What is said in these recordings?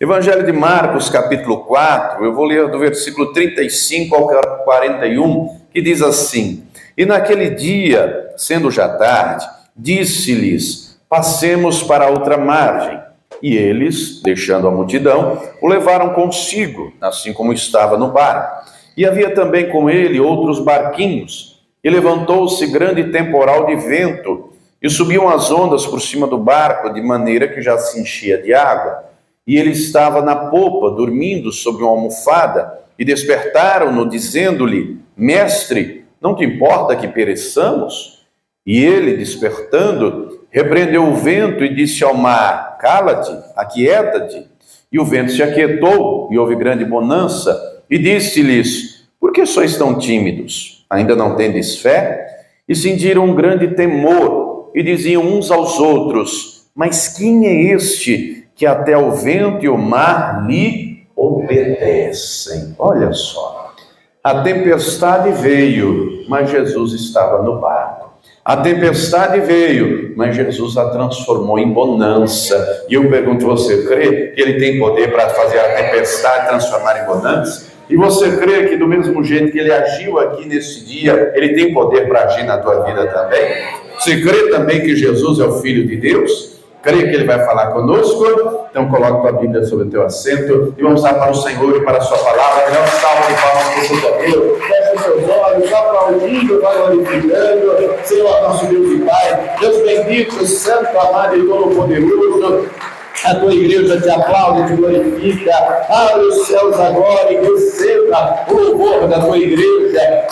Evangelho de Marcos, capítulo 4, eu vou ler do versículo 35 ao 41, que diz assim: E naquele dia, sendo já tarde, disse-lhes: Passemos para a outra margem. E eles, deixando a multidão, o levaram consigo, assim como estava no barco. E havia também com ele outros barquinhos. E levantou-se grande temporal de vento, e subiam as ondas por cima do barco, de maneira que já se enchia de água. E ele estava na popa, dormindo sobre uma almofada, e despertaram-no, dizendo-lhe: Mestre, não te importa que pereçamos? E ele, despertando, repreendeu o vento e disse ao mar: Cala-te, aquieta-te. E o vento se aquietou, e houve grande bonança. E disse-lhes: Por que sois tão tímidos? Ainda não tendes fé? E sentiram um grande temor, e diziam uns aos outros: Mas quem é este que até o vento e o mar lhe obedecem? Olha só, a tempestade veio, mas Jesus estava no barco. A tempestade veio, mas Jesus a transformou em bonança. E eu pergunto, você crê que ele tem poder para fazer a tempestade transformar em bonança? E você crê que do mesmo jeito que ele agiu aqui nesse dia, ele tem poder para agir na tua vida também? Você crê também que Jesus é o Filho de Deus? Crê que ele vai falar conosco? Então coloque tua Bíblia sobre o teu assento e vamos lá para o Senhor e para a sua palavra. Dá um salve de palmas para o Senhor. Feche os seus olhos, vá aplaudindo, vá glorificando. Senhor, nosso Deus e Pai, Deus bendito, santo, amado e todo-poderoso, a tua igreja te aplaude, te glorifica. Abre os céus agora e receba o louvor da tua igreja.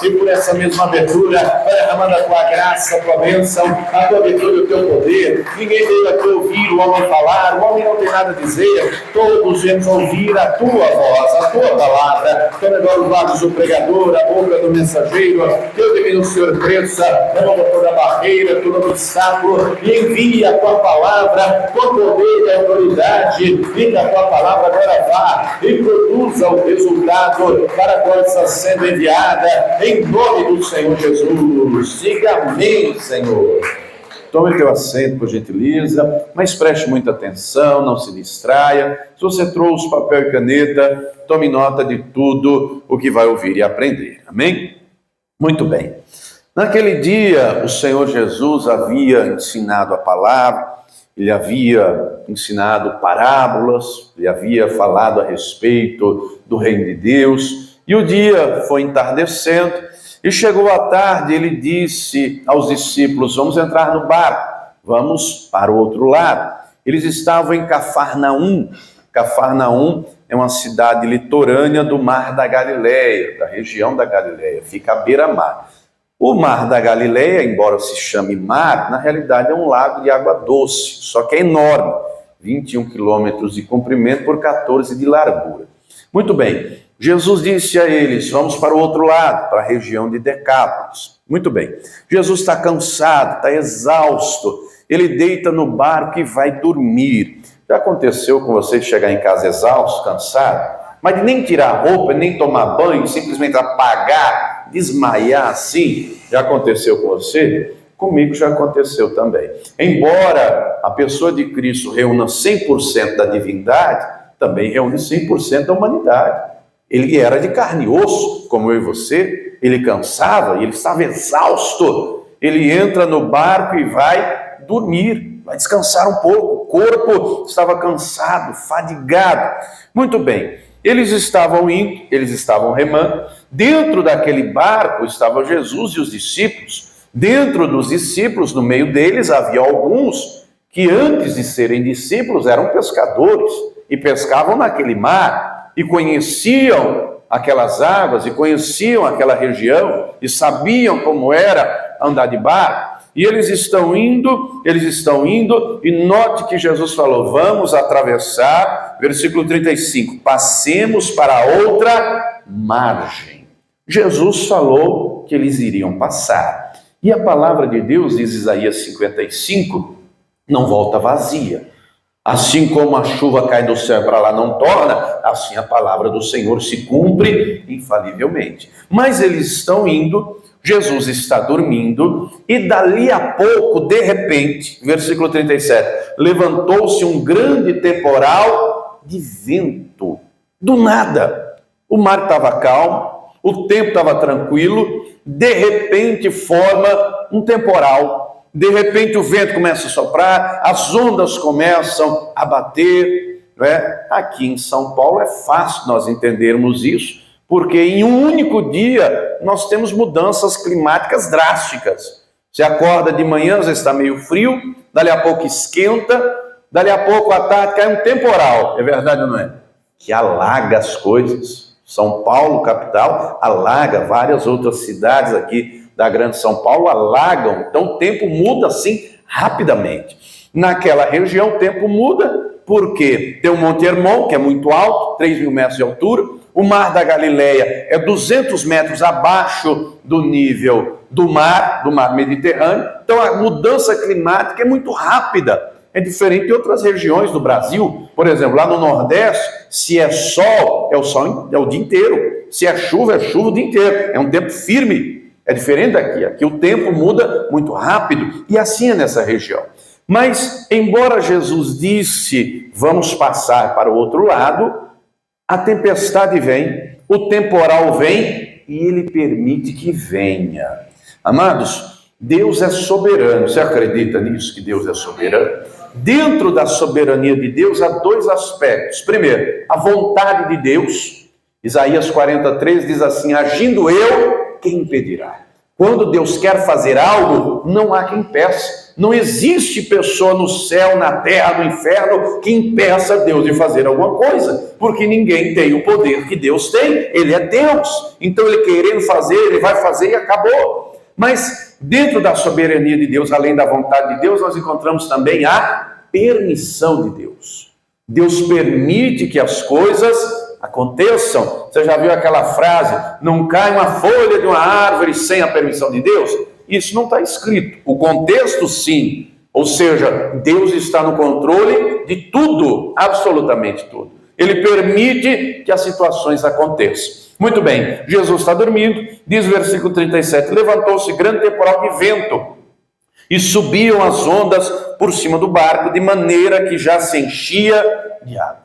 E por essa mesma abertura, vai derramando a tua graça, a tua bênção, a tua virtude e o teu poder. Ninguém veio aqui ouvir o homem falar, o homem não tem nada a dizer. Todos viemos ouvir a tua voz, a tua palavra. Toma agora os lábios do pregador, a boca do mensageiro. Deus divino, Senhor, cresça, remova toda barreira, todo obstáculo e envie a tua palavra com poder e autoridade. E que a tua palavra agora vá e produza o resultado para a qual está sendo enviada, em nome do Senhor Jesus. Diga amém, Senhor. Tome teu assento, por gentileza, mas preste muita atenção, não se distraia. Se você trouxe papel e caneta, tome nota de tudo o que vai ouvir e aprender. Amém? Muito bem. Naquele dia, o Senhor Jesus havia ensinado a palavra. Ele havia ensinado parábolas, ele havia falado a respeito do reino de Deus, e o dia foi entardecendo, e chegou a tarde, ele disse aos discípulos: vamos entrar no barco, vamos para o outro lado. Eles estavam em Cafarnaum. Cafarnaum é uma cidade litorânea do Mar da Galileia, da região da Galileia, fica à beira-mar. O Mar da Galileia, embora se chame mar, na realidade é um lago de água doce, só que é enorme, 21 quilômetros de comprimento por 14 de largura. Muito bem, Jesus disse a eles: vamos para o outro lado, para a região de Decápolis. Muito bem, Jesus está cansado, está exausto, ele deita no barco e vai dormir. Já aconteceu com você chegar em casa exausto, cansado, mas nem tirar roupa, nem tomar banho, simplesmente apagar, desmaiar assim? Já aconteceu com você? Comigo já aconteceu também. Embora a pessoa de Cristo reúna 100% da divindade, também reúne 100% da humanidade. Ele era de carne e osso, como eu e você, ele cansava, ele estava exausto. Ele entra no barco e vai dormir, vai descansar um pouco. O corpo estava cansado, fadigado. Muito bem. Eles estavam indo, eles estavam remando. Dentro daquele barco estava Jesus e os discípulos. Dentro dos discípulos, no meio deles, havia alguns que antes de serem discípulos eram pescadores e pescavam naquele mar e conheciam aquelas águas e conheciam aquela região e sabiam como era andar de barco. E eles estão indo, e note que Jesus falou: vamos atravessar, versículo 35, passemos para a outra margem. Jesus falou que eles iriam passar. E a palavra de Deus, diz Isaías 55, não volta vazia. Assim como a chuva cai do céu para lá não torna, assim a palavra do Senhor se cumpre infalivelmente. Mas eles estão indo, Jesus está dormindo, e dali a pouco, de repente, versículo 37, levantou-se um grande temporal de vento. Do nada. O mar estava calmo, o tempo estava tranquilo, de repente forma um temporal. De repente o vento começa a soprar, as ondas começam a bater. Não é? Aqui em São Paulo é fácil nós entendermos isso, porque em um único dia nós temos mudanças climáticas drásticas. Você acorda de manhã, às vezes está meio frio, dali a pouco esquenta, dali a pouco à tarde cai um temporal. É verdade ou não é? Que alaga as coisas. São Paulo, capital, alaga, várias outras cidades aqui da Grande São Paulo alagam. Então o tempo muda assim rapidamente. Naquela região o tempo muda porque tem o Monte Hermon, que é muito alto, 3.000 metros de altura. O Mar da Galileia é 200 metros abaixo do nível do mar Mediterrâneo. Então a mudança climática é muito rápida. É diferente de outras regiões do Brasil. Por exemplo, lá no Nordeste, se é sol, é o dia inteiro. Se é chuva o dia inteiro. É um tempo firme. É diferente daqui. Aqui o tempo muda muito rápido. E assim é nessa região. Mas, embora Jesus disse, vamos passar para o outro lado, a tempestade vem, o temporal vem e ele permite que venha. Amados, Deus é soberano. Você acredita nisso, que Deus é soberano? Dentro da soberania de Deus há dois aspectos. Primeiro, a vontade de Deus. Isaías 43 diz assim, agindo eu, quem impedirá? Quando Deus quer fazer algo, não há quem impeça. Não existe pessoa no céu, na terra, no inferno, que impeça Deus de fazer alguma coisa. Porque ninguém tem o poder que Deus tem. Ele é Deus. Então ele querendo fazer, ele vai fazer e acabou. Mas dentro da soberania de Deus, além da vontade de Deus, nós encontramos também a permissão de Deus. Deus permite que as coisas aconteçam. Você já viu aquela frase, não cai uma folha de uma árvore sem a permissão de Deus? Isso não está escrito. O contexto, sim. Ou seja, Deus está no controle de tudo, absolutamente tudo. Ele permite que as situações aconteçam. Muito bem, Jesus está dormindo, diz o versículo 37, levantou-se grande temporal de vento, e subiam as ondas por cima do barco, de maneira que já se enchia de água.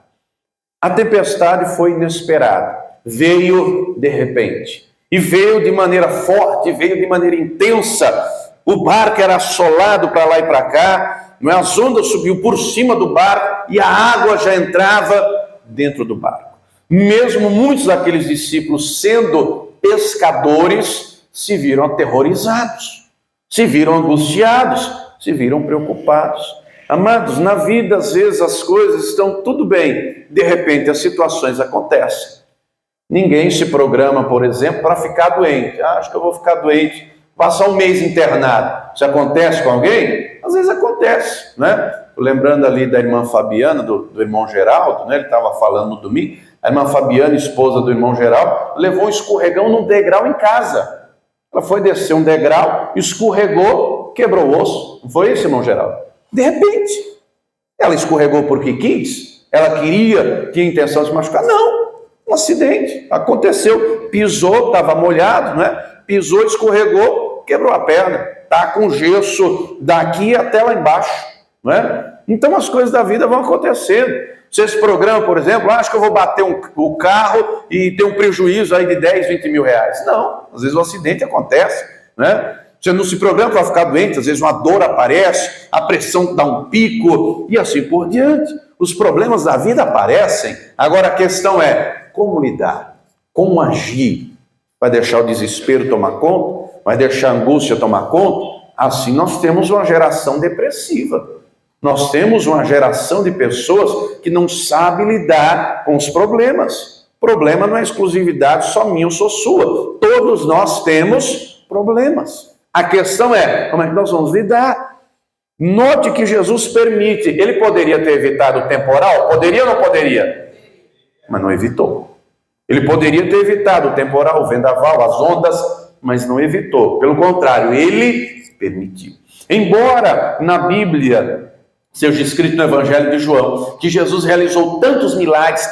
A tempestade foi inesperada, veio de repente, e veio de maneira forte, veio de maneira intensa. O barco era assolado para lá e para cá, as ondas subiam por cima do barco, e a água já entrava dentro do barco. Mesmo muitos daqueles discípulos, sendo pescadores, se viram aterrorizados, se viram angustiados, se viram preocupados. Amados, na vida às vezes as coisas estão tudo bem, de repente as situações acontecem. Ninguém se programa, por exemplo, para ficar doente. Acho que eu vou ficar doente, passar um mês internado. Isso acontece com alguém? Às vezes acontece, né? Estou lembrando ali da irmã Fabiana, do irmão Geraldo, né? Ele estava falando no domingo. A irmã Fabiana, esposa do irmão Geraldo, levou um escorregão num degrau em casa. Ela foi descer um degrau, escorregou, quebrou o osso. Não foi isso, irmão Geraldo? De repente, ela escorregou porque quis? Ela tinha intenção de se machucar? Não, um acidente, aconteceu, pisou, estava molhado, né? Pisou, escorregou, quebrou a perna, está com gesso daqui até lá embaixo, né? Então as coisas da vida vão acontecendo. Você se programa, por exemplo, acho que eu vou bater o carro e ter um prejuízo aí de 10, 20 mil reais. Não, às vezes o acidente acontece, né? Você não se programa para ficar doente, às vezes uma dor aparece, a pressão dá um pico e assim por diante. Os problemas da vida aparecem. Agora a questão é como lidar, como agir. Vai deixar o desespero tomar conta? Vai deixar a angústia tomar conta? Assim nós temos uma geração depressiva. Nós temos uma geração de pessoas que não sabe lidar com os problemas. Problema não é exclusividade só minha ou só sua. Todos nós temos problemas. A questão é, como é que nós vamos lidar? Note que Jesus permite. Ele poderia ter evitado o temporal? Poderia ou não poderia? Mas não evitou. Ele poderia ter evitado o temporal, o vendaval, as ondas, mas não evitou. Pelo contrário, ele permitiu. Embora na Bíblia seja escrito no Evangelho de João, que Jesus realizou tantos milagres,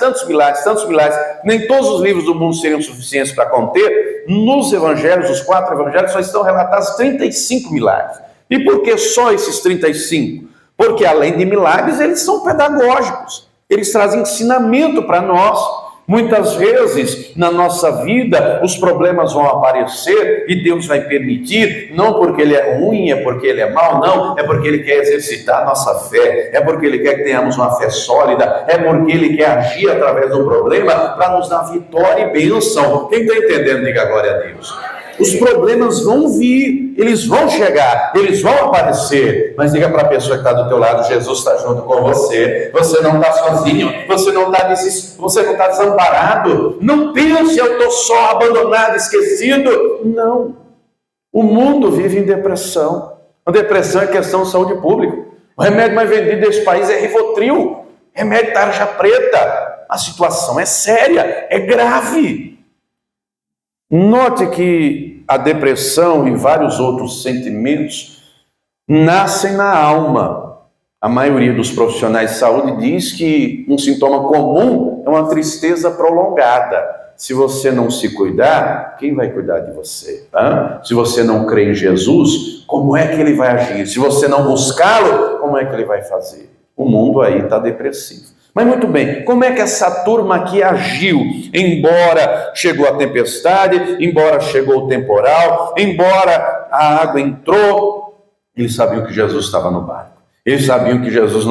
nem todos os livros do mundo seriam suficientes para conter, nos evangelhos, os 4 evangelhos, só estão relatados 35 milagres. E por que só esses 35? Porque além de milagres, eles são pedagógicos. eles trazem ensinamento para nós. Muitas vezes, na nossa vida, os problemas vão aparecer e Deus vai permitir, não porque Ele é ruim, é porque Ele é mau, não, é porque Ele quer exercitar a nossa fé, é porque Ele quer que tenhamos uma fé sólida, é porque Ele quer agir através do problema para nos dar vitória e bênção. Quem está entendendo, diga glória a Deus. Os problemas vão vir, eles vão chegar, eles vão aparecer, mas diga para a pessoa que está do teu lado: Jesus está junto com você, você não está sozinho, você não está desamparado. Não pense, eu estou só, abandonado, esquecido. Não, o mundo vive em depressão. A depressão é questão de saúde pública. O remédio mais vendido desse país é Rivotril, remédio tarja preta. A situação é séria, é grave. Note que a depressão e vários outros sentimentos nascem na alma. A maioria dos profissionais de saúde diz que um sintoma comum é uma tristeza prolongada. Se você não se cuidar, quem vai cuidar de você? Se você não crê em Jesus, como é que Ele vai agir? Se você não buscá-lo, como é que Ele vai fazer? O mundo aí está depressivo. Mas muito bem, como é que essa turma aqui agiu? Embora chegou a tempestade, embora chegou o temporal, embora a água entrou, eles sabiam que Jesus estava no barco. Eles sabiam que Jesus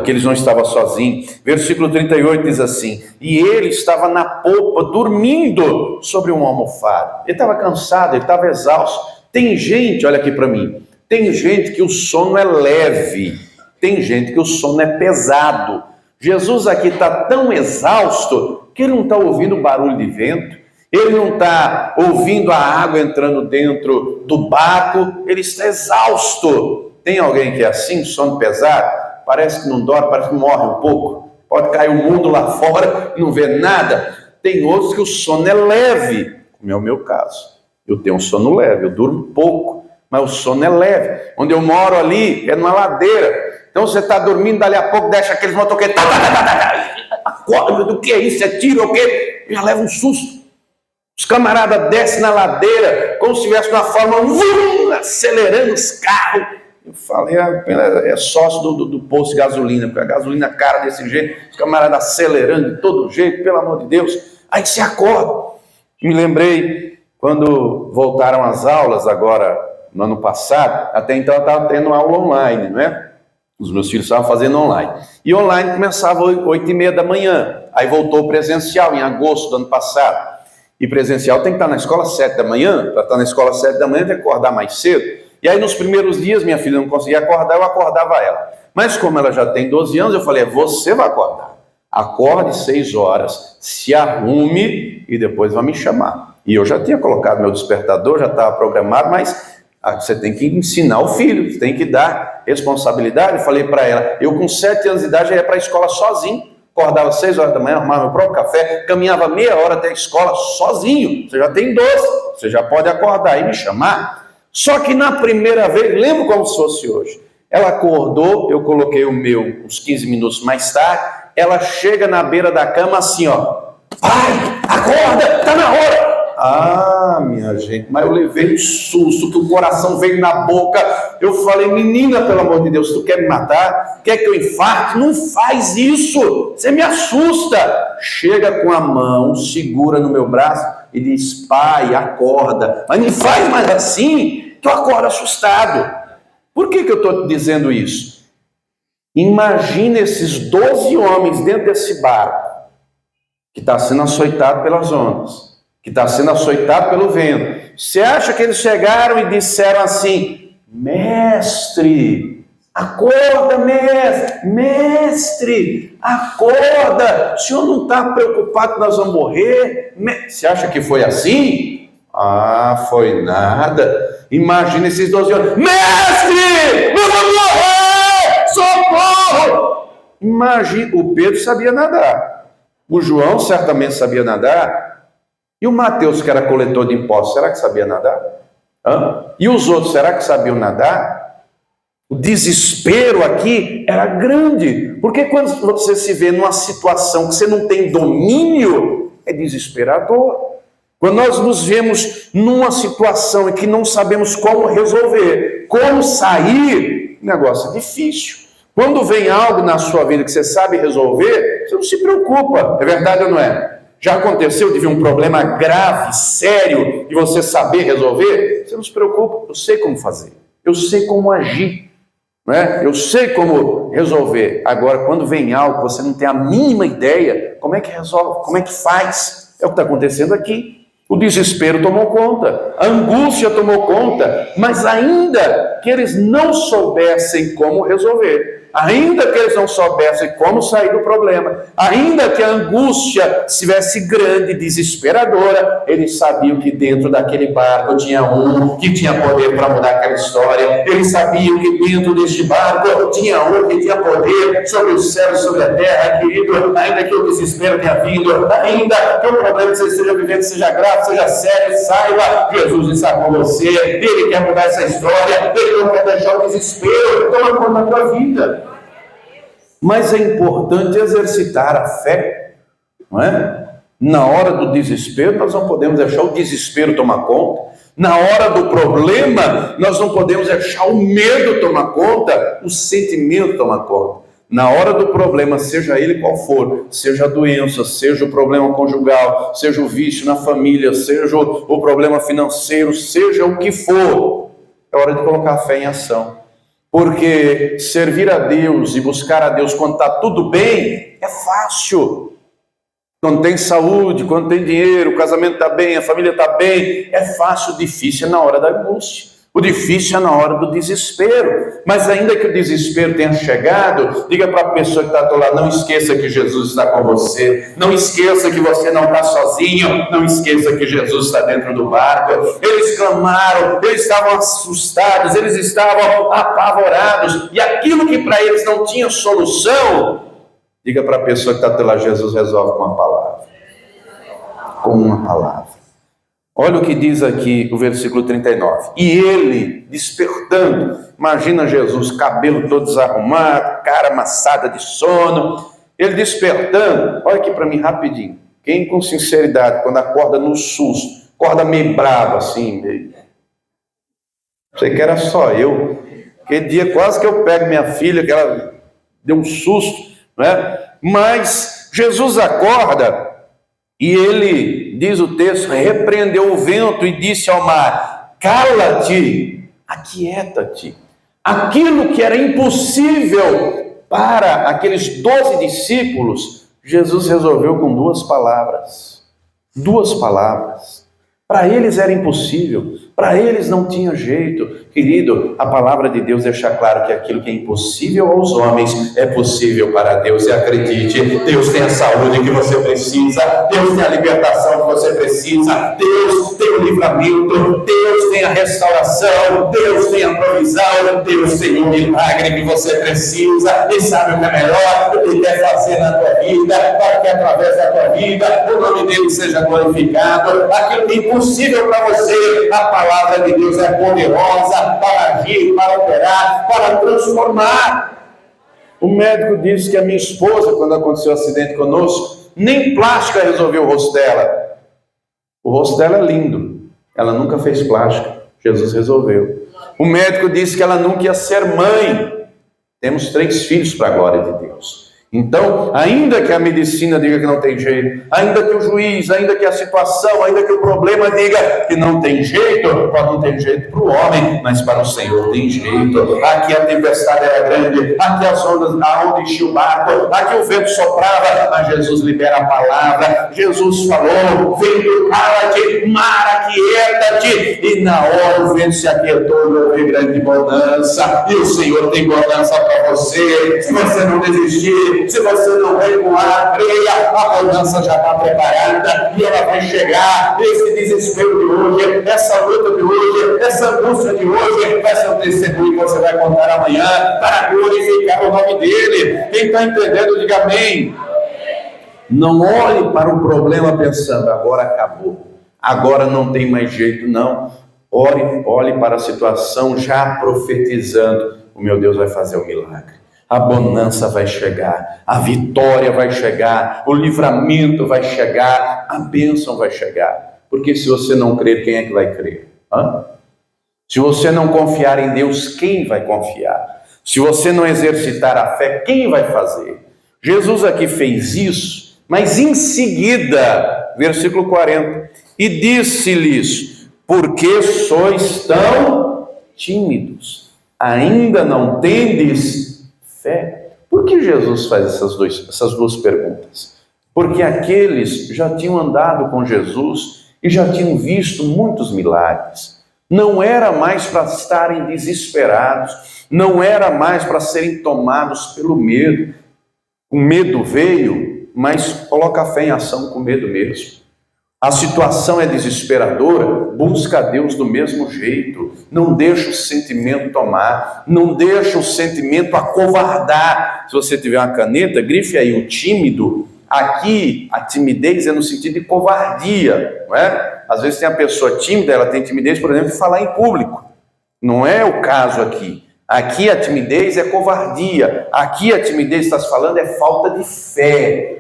que eles não estavam sozinhos. Versículo 38 diz assim: e ele estava na popa, dormindo sobre um almofado. Ele estava cansado, ele estava exausto. Tem gente, olha aqui para mim, tem gente que o sono é leve, tem gente que o sono é pesado. Jesus aqui está tão exausto que ele não está ouvindo barulho de vento, ele não está ouvindo a água entrando dentro do barco, ele está exausto. Tem alguém que é assim, sono pesado? Parece que não dorme, parece que morre um pouco. Pode cair o mundo lá fora e não vê nada. Tem outros que o sono é leve, como é o meu caso. Eu tenho um sono leve, eu durmo pouco, mas o sono é leve. Onde eu moro ali é numa ladeira. Então você está dormindo, dali a pouco deixa aqueles motoqueiros, acorda, do que é isso? É tiro ou o quê? Já leva um susto. Os camaradas descem na ladeira, como se estivesse uma forma, acelerando os carros. Eu falei, é sócio do posto de gasolina, porque a gasolina é cara desse jeito, os camaradas acelerando de todo jeito, pelo amor de Deus. Aí você acorda. Me lembrei, quando voltaram as aulas agora, no ano passado, até então eu estava tendo aula online, não é? Os meus filhos estavam fazendo online. E online começava às 8h30 da manhã. Aí voltou presencial em agosto do ano passado. E presencial tem que estar na escola às 7 da manhã. Para estar na escola às 7 da manhã tem que acordar mais cedo. E aí nos primeiros dias minha filha não conseguia acordar, eu acordava ela. Mas como ela já tem 12 anos, eu falei, você vai acordar. Acorde 6 horas, se arrume e depois vai me chamar. E eu já tinha colocado meu despertador, já estava programado, mas você tem que ensinar o filho, você tem que dar responsabilidade. Eu falei para ela, eu com 7 anos de idade já ia para a escola sozinho, acordava às 6 horas da manhã, arrumava meu próprio café, caminhava meia hora até a escola sozinho. Você já tem 12, você já pode acordar e me chamar. Só que na primeira vez, lembro como se fosse hoje, ela acordou, eu coloquei o meu uns 15 minutos mais tarde, ela chega na beira da cama assim, ó, pai, acorda, tá na hora. Ah, minha gente, mas eu levei um susto, que o coração veio na boca. Eu falei, menina, pelo amor de Deus, tu quer me matar? Quer que eu infarte? Não faz isso, você me assusta. Chega com a mão, segura no meu braço e diz, pai, acorda. Mas não faz mais assim, que eu acordo assustado. Por que eu estou dizendo isso? Imagina esses 12 homens dentro desse barco, que está sendo açoitado pelas ondas, que está sendo açoitado pelo vento. Você acha que eles chegaram e disseram assim, mestre, acorda, mestre, acorda, o senhor não está preocupado que nós vamos morrer? Você acha que foi assim? Ah, foi nada. Imagina esses 12 homens, mestre, nós vamos morrer, socorro! Imagina, o Pedro sabia nadar, o João certamente sabia nadar, e o Mateus, que era coletor de impostos, será que sabia nadar? E os outros, será que sabiam nadar? O desespero aqui era grande, porque quando você se vê numa situação que você não tem domínio, é desesperador. Quando nós nos vemos numa situação em que não sabemos como resolver, como sair, o negócio é difícil. Quando vem algo na sua vida que você sabe resolver, você não se preocupa. É verdade ou não é? Já aconteceu de vir um problema grave, sério, e você saber resolver? Você não se preocupa. Eu sei como fazer. Eu sei como agir. Não é? Eu sei como resolver. Agora, quando vem algo que você não tem a mínima ideia, como é que resolve? Como é que faz? É o que está acontecendo aqui. O desespero tomou conta, a angústia tomou conta, mas ainda que eles não soubessem como resolver, ainda que eles não soubessem como sair do problema, ainda que a angústia estivesse grande, desesperadora, eles sabiam que dentro daquele barco tinha um que tinha poder para mudar aquela história, eles sabiam que dentro deste barco tinha um que tinha poder sobre o céu e sobre a terra, querido, ainda que o desespero tenha vindo, ainda que o problema que você esteja vivendo seja grave, seja sério, saiba, Jesus está com você, Ele quer mudar essa história, Ele não quer deixar o desespero, toma conta da tua vida. Mas é importante exercitar a fé, não é? Na hora do desespero, nós não podemos deixar o desespero tomar conta. Na hora do problema, nós não podemos deixar o medo tomar conta, o sentimento tomar conta. Na hora do problema, seja ele qual for, seja a doença, seja o problema conjugal, seja o vício na família, seja o problema financeiro, seja o que for, é hora de colocar a fé em ação. Porque servir a Deus e buscar a Deus quando está tudo bem, é fácil. Quando tem saúde, quando tem dinheiro, o casamento está bem, a família está bem, é fácil. O difícil é na hora da angústia. O difícil é na hora do desespero. Mas ainda que o desespero tenha chegado, diga para a pessoa que está ao teu lado, não esqueça que Jesus está com você. Não esqueça que você não está sozinho. Não esqueça que Jesus está dentro do barco. Eles clamaram, eles estavam assustados, eles estavam apavorados. E aquilo que para eles não tinha solução, diga para a pessoa que está ao teu lado, Jesus resolve com uma palavra. Com uma palavra. Olha o que diz aqui o versículo 39. E ele, despertando, imagina Jesus, cabelo todo desarrumado, cara amassada de sono, ele despertando, olha aqui para mim rapidinho, quem com sinceridade, quando acorda no susto, acorda meio bravo assim, meio... Sei que era só eu, aquele dia quase que eu pego minha filha, que ela deu um susto, né? Mas Jesus acorda, e ele, diz o texto, repreendeu o vento e disse ao mar, cala-te, aquieta-te. Aquilo que era impossível para aqueles 12 discípulos, Jesus resolveu com duas palavras. Duas palavras. Para eles era impossível, para eles não tinha jeito. Querido, a palavra de Deus deixa claro que aquilo que é impossível aos homens é possível para Deus. E acredite, Deus tem a saúde que você precisa, Deus tem a libertação que você precisa, Deus tem o livramento, Deus tem a restauração, Deus tem a provisão, Deus tem o milagre que você precisa. E sabe o que é melhor? O que Ele quer fazer na tua vida, para que através da tua vida o nome dEle seja glorificado. Aquilo que é impossível para você, a palavra de Deus é poderosa para agir, para operar, para transformar. O médico disse que a minha esposa, quando aconteceu o acidente conosco, nem plástica resolveu o rosto dela. O rosto dela é lindo, ela nunca fez plástica, Jesus resolveu. O médico disse que ela nunca ia ser mãe. Temos 3 filhos para a glória de Deus. Então, ainda que a medicina diga que não tem jeito, ainda que o juiz, ainda que a situação, ainda que o problema diga que não tem jeito, pode não ter jeito para o homem, mas para o Senhor tem jeito. Aqui a tempestade era grande, aqui as ondas, aonde enchia o barco, aqui o vento soprava, mas Jesus libera a palavra. Jesus falou, vento, cala-te, mar, aquieta-te. E na hora o vento se aquietou, houve grande bonança, e o Senhor tem bonança para você. Se você não desistir, se você não recuar, creia, a bonança já está preparada e ela vai chegar. Esse desespero de hoje, essa luta de hoje, essa angústia de hoje vai ser um testemunho que você vai contar amanhã para glorificar o nome dEle. Quem está entendendo, diga amém. Não olhe para o problema pensando, agora acabou, agora não tem mais jeito, não. Olhe para a situação já profetizando, o meu Deus vai fazer o milagre. A bonança vai chegar, a vitória vai chegar, o livramento vai chegar, a bênção vai chegar. Porque se você não crer, quem é que vai crer? Se você não confiar em Deus, quem vai confiar? Se você não exercitar a fé, quem vai fazer? Jesus aqui fez isso, mas em seguida, versículo 40, e disse-lhes: por que sois tão tímidos? Ainda não tendes fé? Por que Jesus faz essas duas perguntas? Porque aqueles já tinham andado com Jesus e já tinham visto muitos milagres. Não era mais para estarem desesperados, não era mais para serem tomados pelo medo. O medo veio, mas coloca a fé em ação com medo mesmo. A situação é desesperadora, busca a Deus do mesmo jeito. Não deixa o sentimento tomar, não deixa o sentimento acovardar. Se você tiver uma caneta, grife aí o tímido. Aqui, a timidez é no sentido de covardia, não é? Às vezes tem a pessoa tímida, ela tem timidez, por exemplo, de falar em público. Não é o caso aqui. Aqui a timidez é covardia. Aqui a timidez, estás falando, é falta de fé.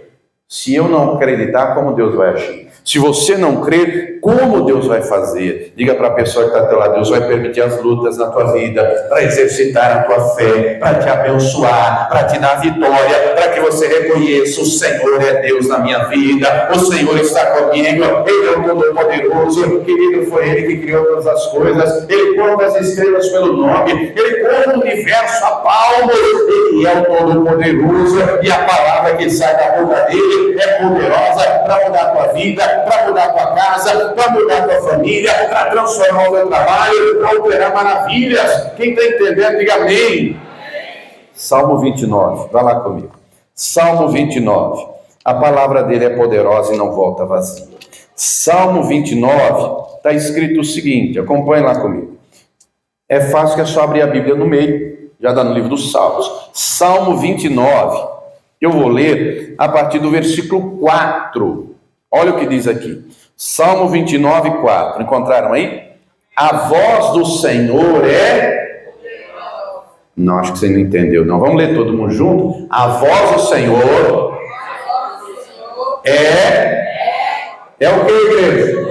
Se eu não acreditar, como Deus vai agir? Se você não crer, como Deus vai fazer? Diga para a pessoa que está ao teu lado: Deus vai permitir as lutas na tua vida, para exercitar a tua fé, para te abençoar, para te dar vitória, para que você reconheça: o Senhor é Deus na minha vida, o Senhor está comigo, Ele é o Todo-Poderoso, querido, foi Ele que criou todas as coisas, Ele conta as estrelas pelo nome, Ele conta o universo a palmos, Ele é o Todo-Poderoso, e a palavra que sai da boca dele é poderosa para mudar a tua vida, para mudar a tua casa, para mudar a tua família, para transformar o teu trabalho, para operar maravilhas. Quem está entendendo, diga amém. Salmo 29, vai lá comigo. Salmo 29, a palavra dele é poderosa e não volta vazia. Salmo 29, está escrito o seguinte, acompanhe lá comigo. É fácil, que é só abrir a Bíblia no meio, já dá no livro dos Salmos. Salmo 29, eu vou ler a partir do versículo 4. Olha o que diz aqui. Salmo 29, 4. Encontraram aí? A voz do Senhor é... Não, acho que você não entendeu, não. Vamos ler todo mundo junto? A voz do Senhor é o que, igreja?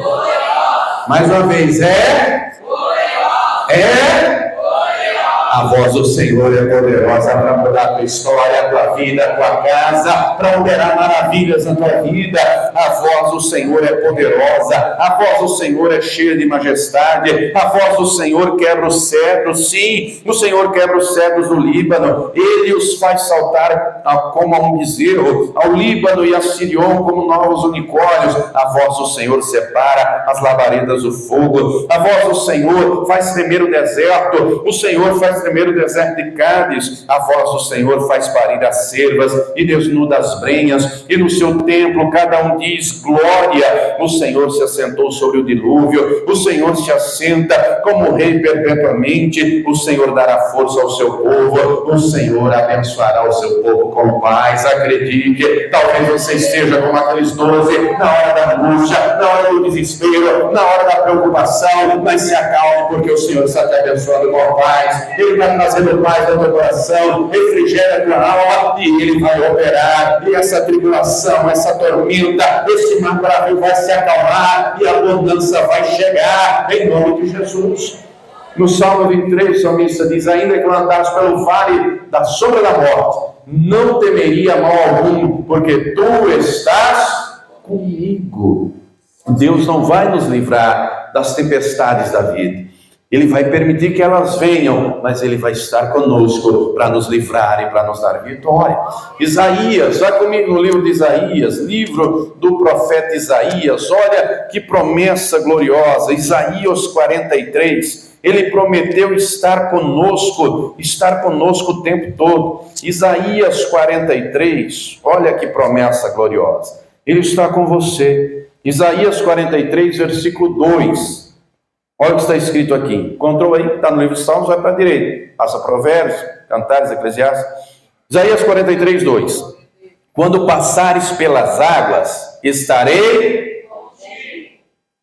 Mais uma vez, a voz do Senhor é poderosa para mudar a tua história, a tua vida, a tua casa, para operar maravilhas na tua vida. A voz do Senhor é poderosa, a voz do Senhor é cheia de majestade, a voz do Senhor quebra os cedros, sim, o Senhor quebra os cedros do Líbano, Ele os faz saltar como a um bezerro, ao Líbano e a Sirion como novos unicórnios. A voz do Senhor separa as labaredas do fogo, a voz do Senhor faz tremer o deserto, o Senhor faz tremer o deserto de Cádiz, a voz do Senhor faz parir as cervas e desnuda as brenhas, e no seu templo cada um diz glória. O Senhor se assentou sobre o dilúvio, o Senhor se assenta como rei perpetuamente, o Senhor dará força ao seu povo, o Senhor abençoará o seu povo com paz. Acredite, talvez você esteja como aqueles 12, na hora da angústia, na hora do desespero, na hora da preocupação, mas se acalme, porque o Senhor está te abençoando com paz, Ele está trazendo paz ao teu coração, refrigera a tua alma, e Ele vai operar, e essa tribulação, essa tormenta, esse mar bravo vai se acalmar, e a abundância vai chegar, em nome de Jesus. No Salmo 23, o salmista diz: ainda que eu andasse pelo vale da sombra da morte, não temeria mal algum, porque tu estás comigo. Deus não vai nos livrar das tempestades da vida, Ele vai permitir que elas venham, mas Ele vai estar conosco para nos livrar e para nos dar vitória. Isaías, vai comigo no livro de Isaías, livro do profeta Isaías. Olha que promessa gloriosa. Isaías 43, ele prometeu estar conosco o tempo todo. Isaías 43, olha que promessa gloriosa. Ele está com você. Isaías 43, versículo 2. Olha o que está escrito aqui. Encontrou aí? Está no livro de Salmos, vai para a direita. Passa Provérbios, Cantares, Eclesiastes. Isaías 43, 2. Quando passares pelas águas, estarei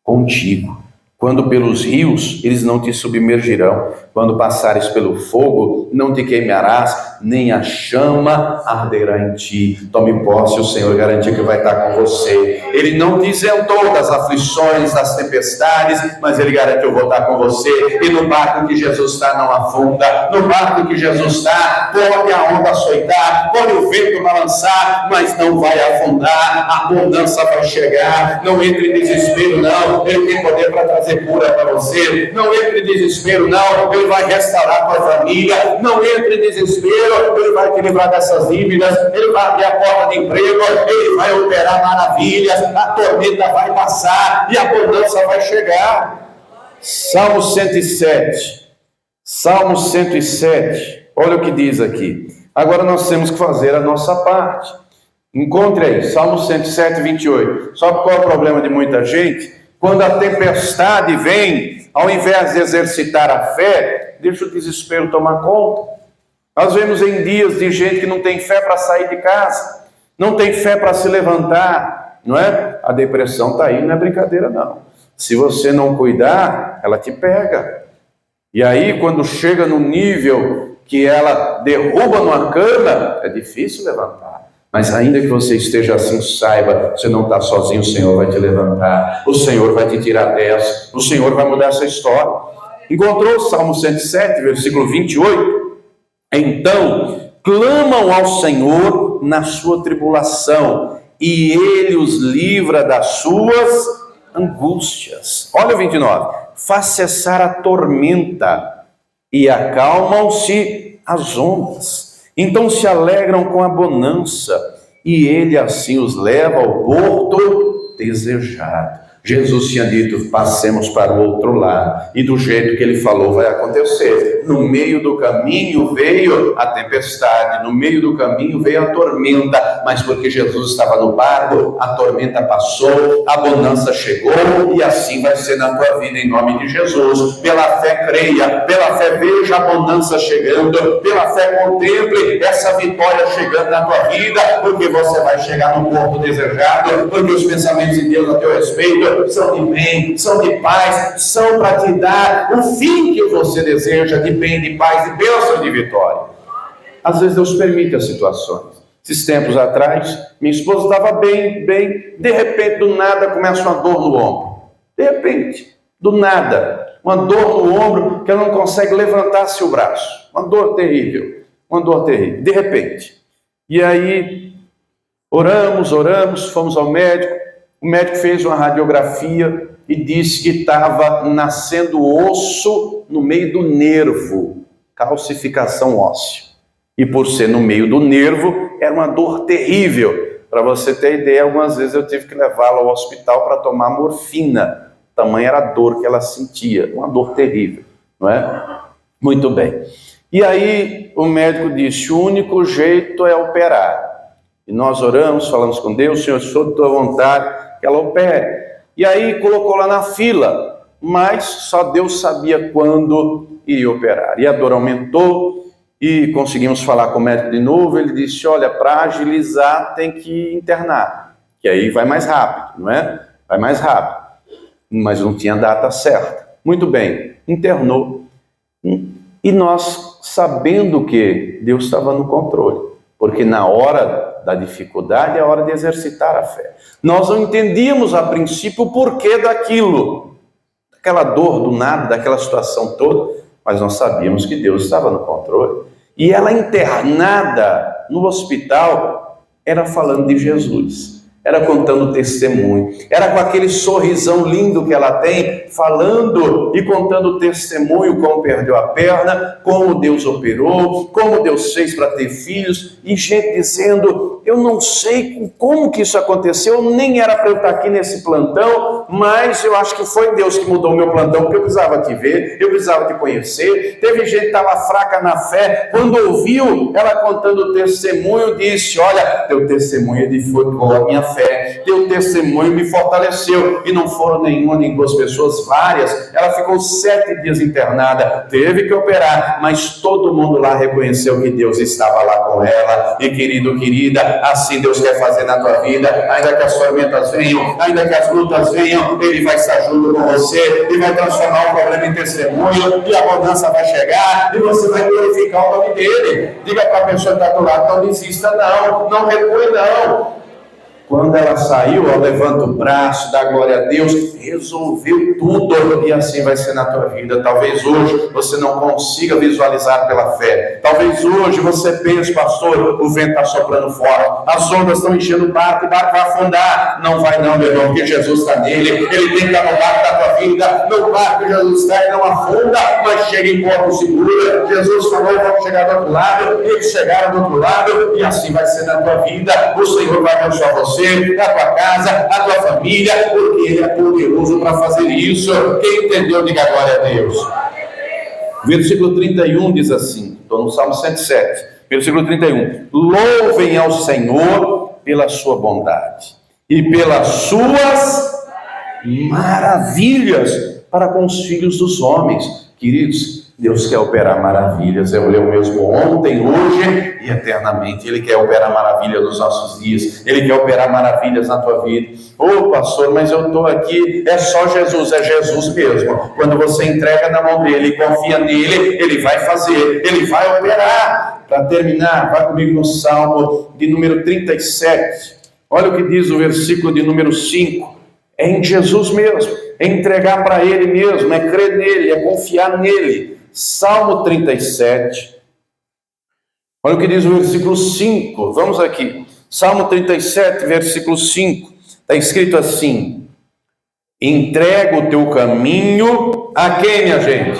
contigo. Quando pelos rios, eles não te submergirão. Quando passares pelo fogo, não te queimarás, nem a chama arderá em ti. Tome posse, o Senhor garantiu que vai estar com você. Ele não te isentou das aflições, das tempestades, mas Ele garante: eu vou estar com você. E no barco que Jesus está, não afunda. No barco que Jesus está, pode a onda açoitar, pode o vento balançar, mas não vai afundar. A abundância vai chegar. Não entre em desespero, não. Ele tem poder para trazer cura para você. Não entre em desespero, não. Ele vai restaurar a tua família. Não entre em desespero. Ele vai te livrar dessas dívidas. Ele vai abrir a porta de emprego. Ele vai operar maravilhas. A tormenta vai passar e a abundância vai chegar. Salmo 107. Salmo 107. Olha o que diz aqui. Agora nós temos que fazer a nossa parte. Encontre aí, Salmo 107, 28. Sabe qual é o problema de muita gente? Quando a tempestade vem, ao invés de exercitar a fé, deixa o desespero tomar conta. Nós vemos em dias de gente que não tem fé para sair de casa, não tem fé para se levantar, não é? A depressão está aí, não é brincadeira não. Se você não cuidar, ela te pega. E aí, quando chega no nível que ela derruba numa cama, é difícil levantar. Mas ainda que você esteja assim, saiba, você não está sozinho, o Senhor vai te levantar, o Senhor vai te tirar dessa, o Senhor vai mudar essa história. Encontrou o Salmo 107, versículo 28? Então, clamam ao Senhor na sua tribulação, e Ele os livra das suas angústias. Olha o 29. Faz cessar a tormenta, e acalmam-se as ondas. Então se alegram com a bonança, e Ele assim os leva ao porto desejado. Jesus tinha dito: passemos para o outro lado, e do jeito que Ele falou vai acontecer. No meio do caminho veio a tempestade, no meio do caminho veio a tormenta, mas porque Jesus estava no barco, a tormenta passou, a bonança chegou, e assim vai ser na tua vida, em nome de Jesus. Pela fé creia, pela fé veja a bonança chegando, pela fé contemple essa vitória chegando na tua vida, porque você vai chegar no porto desejado, porque os pensamentos de Deus a teu respeito são de bem, são de paz, são para te dar o fim que você deseja, de bem, de paz, de bênção, de vitória. Às vezes Deus permite as situações. Esses tempos atrás, minha esposa estava bem, de repente, do nada, começa uma dor no ombro. De repente, do nada, uma dor no ombro que ela não consegue levantar-se o braço. Uma dor terrível, de repente. E aí, oramos, fomos ao médico. O médico fez uma radiografia e disse que estava nascendo osso no meio do nervo, calcificação óssea. E por ser no meio do nervo, era uma dor terrível. Para você ter ideia, algumas vezes eu tive que levá-la ao hospital para tomar morfina. Tamanha era a dor que ela sentia, uma dor terrível, não é? Muito bem. E aí o médico disse: o único jeito é operar. E nós oramos, falamos com Deus: Senhor, se for de tua vontade, que ela opere. E aí colocou lá na fila, mas só Deus sabia quando iria operar. E a dor aumentou, e conseguimos falar com o médico de novo. Ele disse: olha, para agilizar tem que internar, que aí vai mais rápido, não é? Vai mais rápido. Mas não tinha data certa. Muito bem, internou. E nós, sabendo que Deus estava no controle, porque na hora da dificuldade é a hora de exercitar a fé. Nós não entendíamos a princípio o porquê daquilo, daquela dor do nada, daquela situação toda, mas nós sabíamos que Deus estava no controle. E ela internada no hospital era falando de Jesus, era contando testemunho, era com aquele sorrisão lindo que ela tem, falando e contando testemunho, como perdeu a perna, como Deus operou, como Deus fez para ter filhos, e gente dizendo: eu não sei como que isso aconteceu, nem era para eu estar aqui nesse plantão, mas eu acho que foi Deus que mudou o meu plantão, porque eu precisava te ver, eu precisava te conhecer. Teve gente que estava fraca na fé, quando ouviu ela contando testemunho, disse: olha, teu testemunho edificou a minha fé, teu testemunho me fortaleceu. E não foram nenhuma nem duas pessoas, várias. Ela ficou 7 dias internada, teve que operar, mas todo mundo lá reconheceu que Deus estava lá com ela. E querido, querida, assim Deus quer fazer na tua vida, ainda que as tormentas venham, ainda que as lutas venham, caminho, Ele vai estar junto com você e vai transformar o problema em testemunho, e a mudança vai chegar e você vai glorificar o nome dEle. Diga para a pessoa que está do lado: não desista não, não recue não. Quando ela saiu, ela levanta o braço, dá glória a Deus, resolveu tudo, e assim vai ser na tua vida. Talvez hoje você não consiga visualizar pela fé. Talvez hoje você pense: pastor, o vento está soprando forte, as ondas estão enchendo o barco vai afundar. Não vai não, meu irmão, porque Jesus está nele, Ele tem que estar no barco da tua vida. No barco Jesus está e não afunda, mas chega em porto segura. Jesus falou: vamos chegar do outro lado. Eles chegaram do outro lado, e assim vai ser na tua vida. O Senhor vai abençoar você, a tua casa, a tua família, porque Ele é poderoso para fazer isso. Quem entendeu, diga glória a Deus. Versículo 31 diz assim, estou no Salmo 107, versículo 31: louvem ao Senhor pela sua bondade e pelas suas maravilhas para com os filhos dos homens. Queridos, Deus quer operar maravilhas. Eu leio o mesmo ontem, hoje e eternamente. Ele quer operar maravilhas nos nossos dias. Ele quer operar maravilhas na tua vida. Ô pastor, mas eu estou aqui, é só Jesus, é Jesus mesmo. Quando você entrega na mão dele, confia nele, ele vai fazer, ele vai operar. Para terminar, vai comigo no Salmo de número 37. Olha o que diz o versículo de número 5. É em Jesus mesmo, é entregar para Ele mesmo, é crer nele, é confiar nele. Salmo 37, olha o que diz o versículo 5, vamos aqui. Salmo 37, versículo 5, está escrito assim: entrega o teu caminho a quem, minha gente?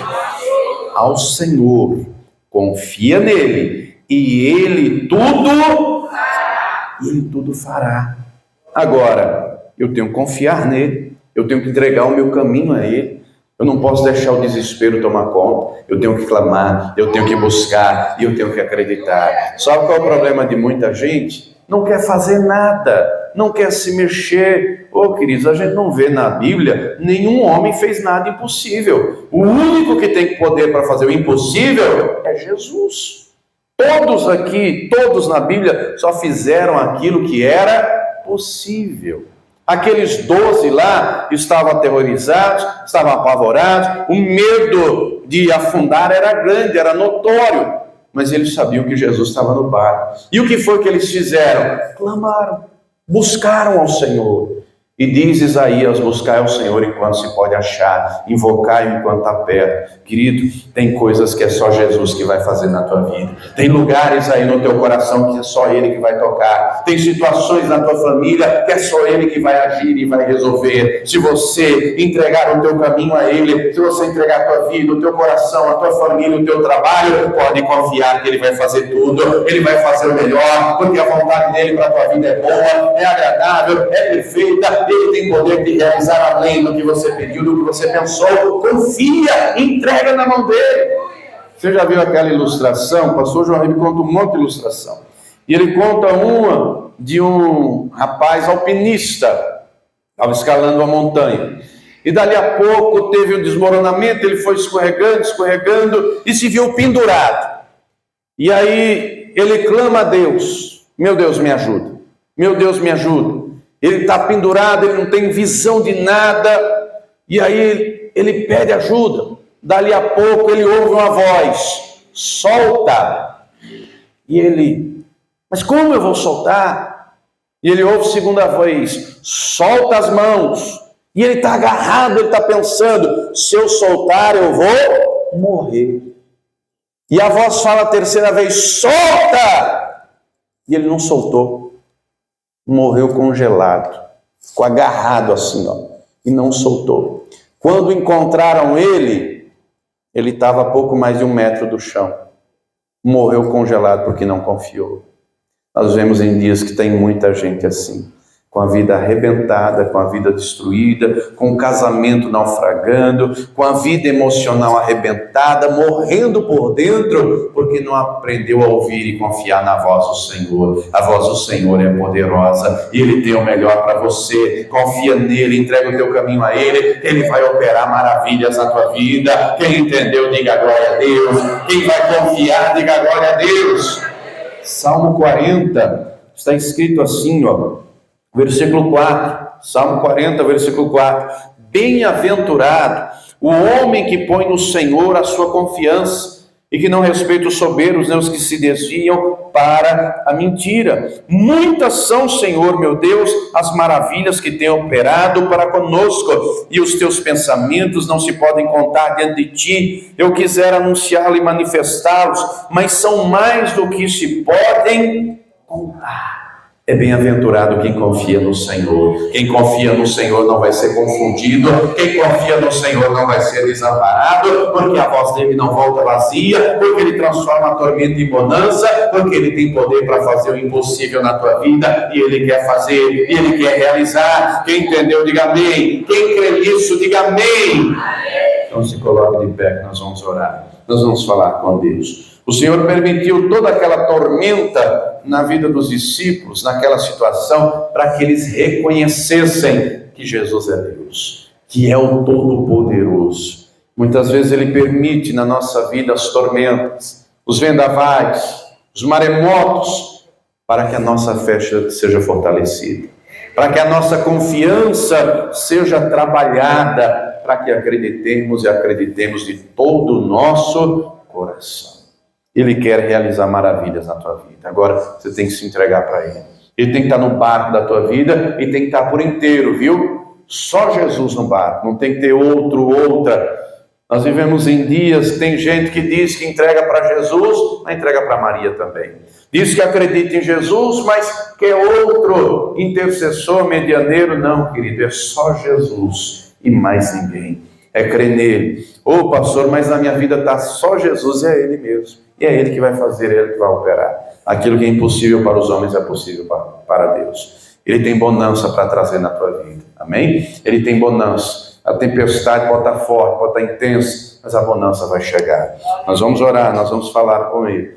Ao Senhor, confia nele, e Ele tudo fará. Agora, eu tenho que confiar nele, eu tenho que entregar o meu caminho a Ele. Eu não posso deixar o desespero tomar conta. Eu tenho que clamar, eu tenho que buscar e eu tenho que acreditar. Sabe qual é o problema de muita gente? Não quer fazer nada, não quer se mexer. Queridos, a gente não vê na Bíblia, nenhum homem fez nada impossível. O único que tem poder para fazer o impossível é Jesus. Todos aqui, todos na Bíblia, só fizeram aquilo que era possível. Aqueles 12 lá estavam aterrorizados, estavam apavorados, o medo de afundar era grande, era notório, mas eles sabiam que Jesus estava no barco. E o que foi que eles fizeram? Clamaram, buscaram ao Senhor. E diz Isaías: buscar ao Senhor enquanto se pode achar, invocar enquanto está perto. Querido, tem coisas que é só Jesus que vai fazer na tua vida. Tem lugares aí no teu coração que é só Ele que vai tocar. Tem situações na tua família que é só Ele que vai agir e vai resolver. Se você entregar o teu caminho a Ele, se você entregar a tua vida, o teu coração, a tua família, o teu trabalho, pode confiar que Ele vai fazer tudo. Ele vai fazer o melhor, porque a vontade dEle para a tua vida é boa, é agradável, é perfeita. Ele tem poder de realizar além do que você pediu, do que você pensou. Confia, entrega na mão dele. Você já viu aquela ilustração? O pastor João Ribeiro conta um monte de ilustração. E ele conta uma de um rapaz alpinista, estava escalando uma montanha. E dali a pouco teve um desmoronamento, ele foi escorregando e se viu pendurado. E aí ele clama a Deus: meu Deus, me ajuda. Meu Deus, me ajuda. Ele está pendurado, ele não tem visão de nada, e aí ele pede ajuda. Dali a pouco ele ouve uma voz: solta. E ele: mas como eu vou soltar? E ele ouve a segunda vez: solta as mãos. E ele está agarrado, ele está pensando: se eu soltar eu vou morrer. E a voz fala a terceira vez: solta. E ele não soltou. Morreu congelado, ficou agarrado assim, e não soltou. Quando encontraram ele estava a pouco mais de 1 metro do chão. Morreu congelado porque não confiou. Nós vemos em dias que tem muita gente assim, com a vida arrebentada, com a vida destruída, com o casamento naufragando, com a vida emocional arrebentada, morrendo por dentro, porque não aprendeu a ouvir e confiar na voz do Senhor. A voz do Senhor é poderosa, e Ele tem o melhor para você. Confia nele, entrega o teu caminho a Ele, Ele vai operar maravilhas na tua vida. Quem entendeu, diga glória a Deus. Quem vai confiar, diga glória a Deus. Salmo 40, está escrito assim, versículo 4: Salmo 40, versículo 4. Bem-aventurado o homem que põe no Senhor a sua confiança e que não respeita os soberbos, nem os que se desviam para a mentira. Muitas são, Senhor, meu Deus, as maravilhas que tem operado para conosco, e os teus pensamentos não se podem contar diante de ti. Eu quisera anunciá-los e manifestá-los, mas são mais do que se podem contar. É bem-aventurado quem confia no Senhor. Quem confia no Senhor não vai ser confundido. Quem confia no Senhor não vai ser desamparado, porque a voz dele não volta vazia, porque ele transforma a tormenta em bonança, porque ele tem poder para fazer o impossível na tua vida, e ele quer fazer, e ele quer realizar. Quem entendeu, diga amém. Quem crê nisso, diga amém. Então se coloque de pé, que nós vamos orar. Nós vamos falar com Deus. O Senhor permitiu toda aquela tormenta na vida dos discípulos, naquela situação, para que eles reconhecessem que Jesus é Deus, que é o Todo-Poderoso. Muitas vezes Ele permite na nossa vida as tormentas, os vendavais, os maremotos, para que a nossa fé seja fortalecida, para que a nossa confiança seja trabalhada, para que acreditemos e acreditemos de todo o nosso coração. Ele quer realizar maravilhas na tua vida. Agora você tem que se entregar para Ele. Ele tem que estar no barco da tua vida e tem que estar por inteiro, viu? Só Jesus no barco, não tem que ter outra. Nós vivemos em dias, tem gente que diz que entrega para Jesus, mas entrega para Maria também. Diz que acredita em Jesus, mas quer outro intercessor, medianeiro. Não, querido, é só Jesus e mais ninguém. É crer nele. Ô pastor, mas na minha vida está só Jesus, é Ele mesmo. E é Ele que vai fazer, é Ele que vai operar. Aquilo que é impossível para os homens é possível para Deus. Ele tem bonança para trazer na tua vida. Amém? Ele tem bonança. A tempestade pode estar forte, pode estar intensa, mas a bonança vai chegar. Nós vamos orar, nós vamos falar com Ele.